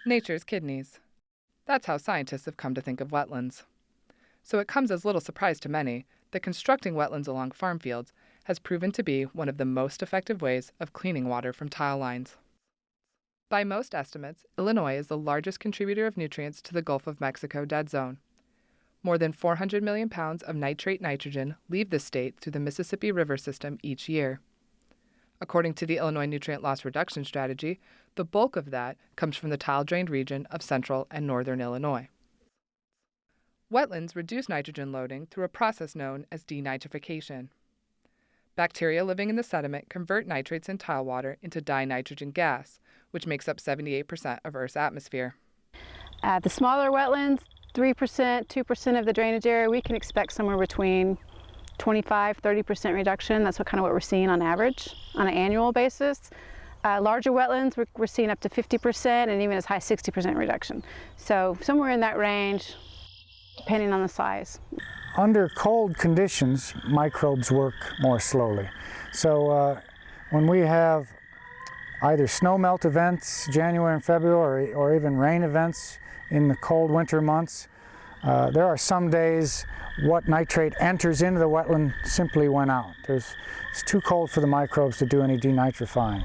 Nature's kidneys. That's how scientists have come to think of wetlands. So it comes as little surprise to many that constructing wetlands along farm fields has proven to be one of the most effective ways of cleaning water from tile lines. By most estimates, Illinois is the largest contributor of nutrients to the Gulf of Mexico dead zone. More than 400 million pounds of nitrate nitrogen leave the state through the Mississippi River system each year. According to the Illinois Nutrient Loss Reduction Strategy, the bulk of that comes from the tile-drained region of central and northern Illinois. Wetlands reduce nitrogen loading through a process known as denitrification. Bacteria living in the sediment convert nitrates in tile water into dinitrogen gas, which makes up 78% of Earth's atmosphere. At the smaller wetlands, 3%, 2% of the drainage area, we can expect somewhere between 25–30% reduction. That's what we're seeing on average on an annual basis. Larger wetlands, we're seeing up to 50% and even as high as 60% reduction. So somewhere in that range, depending on the size. Under cold conditions, microbes work more slowly. So when we have either snow melt events, January and February, or even rain events in the cold winter months, there are some days what nitrate enters into the wetland simply went out. It's too cold for the microbes to do any denitrifying.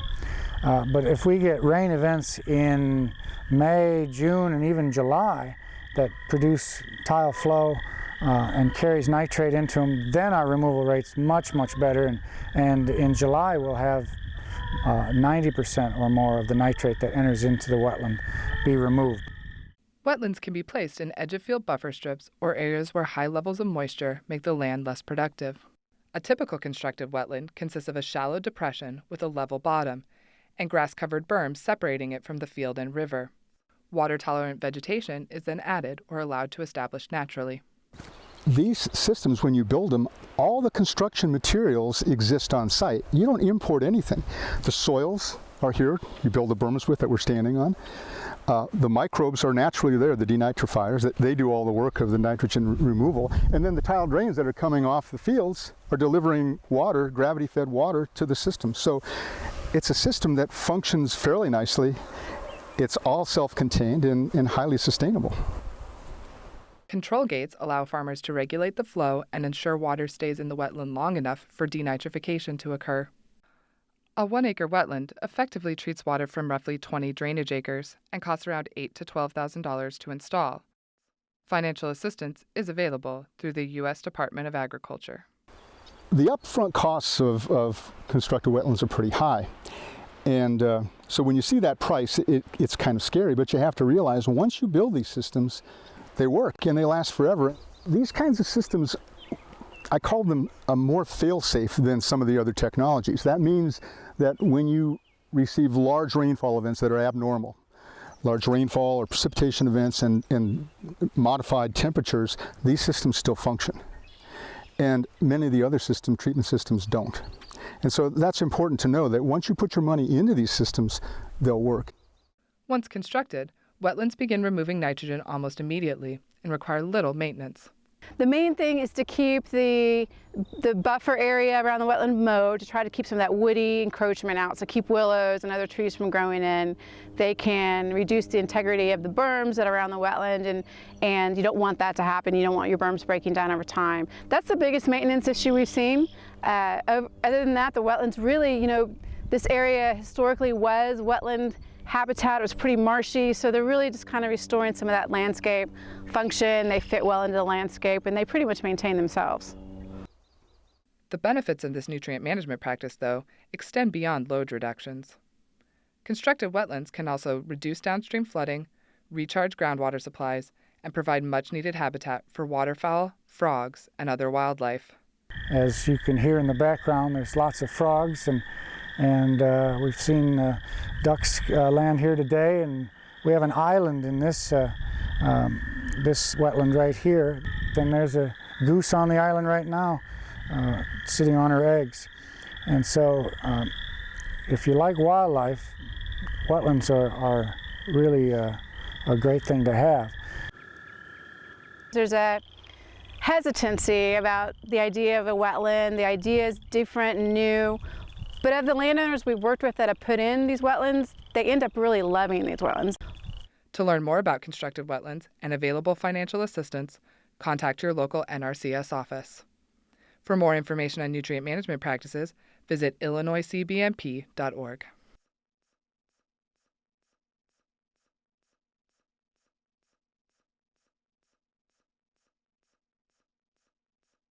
But if we get rain events in May, June, and even July that produce tile flow and carries nitrate into them, then our removal rate's much, much better. And in July we'll have 90% or more of the nitrate that enters into the wetland be removed. Wetlands can be placed in edge-of-field buffer strips or areas where high levels of moisture make the land less productive. A typical constructed wetland consists of a shallow depression with a level bottom and grass-covered berms separating it from the field and river. Water-tolerant vegetation is then added or allowed to establish naturally. These systems, when you build them, all the construction materials exist on site. You don't import anything. The soils are here, you build the berms with that we're standing on. The microbes are naturally there, the denitrifiers, that they do all the work of the nitrogen removal. And then the tile drains that are coming off the fields are delivering water, gravity-fed water, to the system. So it's a system that functions fairly nicely. It's all self-contained and highly sustainable. Control gates allow farmers to regulate the flow and ensure water stays in the wetland long enough for denitrification to occur. A 1-acre wetland effectively treats water from roughly 20 drainage acres and costs around $8,000 to $12,000 to install. Financial assistance is available through the U.S. Department of Agriculture. The upfront costs of constructed wetlands are pretty high. And so when you see that price, it's kind of scary, but you have to realize once you build these systems, they work and they last forever. These kinds of systems, I call them more fail-safe than some of the other technologies. That means that when you receive large rainfall events that are abnormal, large rainfall or precipitation events and modified temperatures, these systems still function. And many of the other treatment systems don't. And so that's important to know that once you put your money into these systems, they'll work. Once constructed, wetlands begin removing nitrogen almost immediately and require little maintenance. The main thing is to keep the buffer area around the wetland mowed, to try to keep some of that woody encroachment out, so keep willows and other trees from growing in. They can reduce the integrity of the berms that are around the wetland, and you don't want that to happen. You don't want your berms breaking down over time. That's the biggest maintenance issue we've seen. Other than that, the wetlands really, this area historically was wetland habitat. It was pretty marshy, so they're really just kind of restoring some of that landscape function. They fit well into the landscape, and they pretty much maintain themselves. The benefits of this nutrient management practice, though, extend beyond load reductions. Constructed wetlands can also reduce downstream flooding, recharge groundwater supplies, and provide much-needed habitat for waterfowl, frogs, and other wildlife. As you can hear in the background, there's lots of frogs, and we've seen ducks land here today, and we have an island in this wetland right here. Then there's a goose on the island right now, sitting on her eggs. And so if you like wildlife, wetlands are really a great thing to have. There's a hesitancy about the idea of a wetland. The idea is different and new. But of the landowners we've worked with that have put in these wetlands, they end up really loving these wetlands. To learn more about constructed wetlands and available financial assistance, contact your local NRCS office. For more information on nutrient management practices, visit illinoiscbmp.org.